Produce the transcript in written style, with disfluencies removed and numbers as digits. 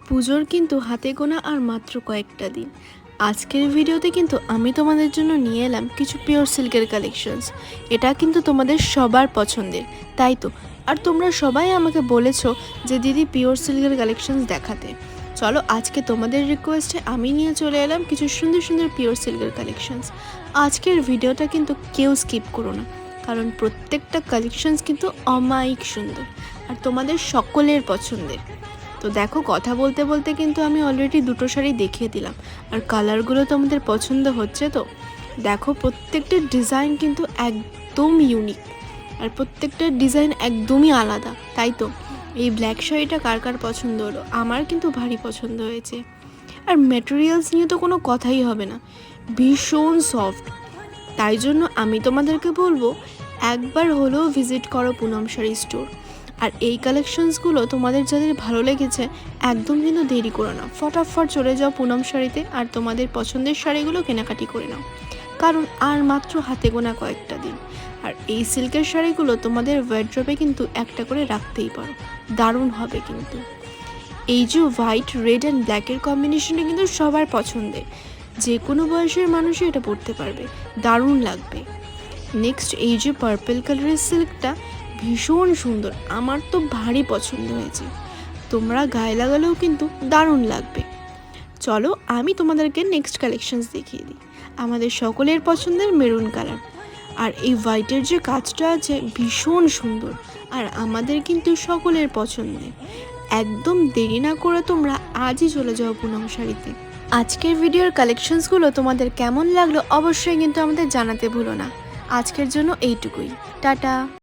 পুজোর কিন্তু হাতে গোনা আর মাত্র কয়েকটা দিন। আজকের ভিডিওতে কিন্তু আমি তোমাদের জন্য নিয়ে এলাম কিছু পিওর সিল্কের কালেকশনস। এটা কিন্তু তোমাদের সবার পছন্দের, তাই তো। আর তোমরা সবাই আমাকে বলেছো যে দিদি পিওর সিল্কের কালেকশনস দেখাতে। চলো আজকে তোমাদের রিকোয়েস্টে আমি নিয়ে চলে এলাম কিছু সুন্দর সুন্দর পিওর সিল্কের কালেকশনস। আজকের ভিডিওটা কিন্তু কেউ স্কিপ করো না, কারণ প্রত্যেকটা কালেকশনস কিন্তু অমায়িক সুন্দর আর তোমাদের সকলের পছন্দের। তো দেখো, কথা বলতে বলতে কিন্তু আমি অলরেডি দুটো শাড়ি দেখিয়ে দিলাম, আর কালারগুলো তোমাদের পছন্দ হচ্ছে তো। দেখো, প্রত্যেকটা ডিজাইন কিন্তু একদম ইউনিক, আর প্রত্যেকটা ডিজাইন একদমই আলাদা, তাই তো। এই ব্ল্যাক শাড়িটা কার কার পছন্দ হলো? আমার কিন্তু ভারী পছন্দ হয়েছে। আর ম্যাটেরিয়ালস নিয়ে তো কোনো কথাই হবে না, ভীষণ সফট। তাই জন্য আমি তোমাদেরকে বলবো একবার হলেও ভিজিট করো পুনম শাড়ি স্টোর। আর এই কালেকশনসগুলো তোমাদের যাদের ভালো লেগেছে একদম কিন্তু দেরি করো না, ফটাফট চলে যাও পুনম শাড়িতে আর তোমাদের পছন্দের শাড়িগুলো কেনাকাটি করে নাও, কারণ আর মাত্র হাতে গোনা কয়েকটা দিন। আর এই সিল্কের শাড়িগুলো তোমাদের ওয়ার্ড্রবে কিন্তু একটা করে রাখতেই পারো, দারুণ হবে কিন্তু। এই যে হোয়াইট, রেড অ্যান্ড ব্ল্যাকের কম্বিনেশনটা কিন্তু সবার পছন্দের, যে কোনো বয়সের মানুষই এটা পরতে পারবে, দারুণ লাগবে। নেক্সট এই যে পার্পল কালারের সিল্কটা ভীষণ সুন্দর, আমার তো ভারী পছন্দ হয়েছে। তোমরা গায়ে লাগালেও কিন্তু দারুণ লাগবে। চলো আমি তোমাদেরকে নেক্সট কালেকশনস দেখিয়ে দিই। আমাদের সকলের পছন্দের মেরুন কালার, আর এই হোয়াইটের যে কাজটা আছে ভীষণ সুন্দর, আর আমাদের কিন্তু সকলের পছন্দের। একদম দেরি না করে তোমরা আজই চলে যাও পুনম শাড়িতে। আজকের ভিডিওর কালেকশনসগুলো তোমাদের কেমন লাগলো অবশ্যই কিন্তু আমাদের জানাতে ভুলো না। আজকের জন্য এইটুকুই, টাটা।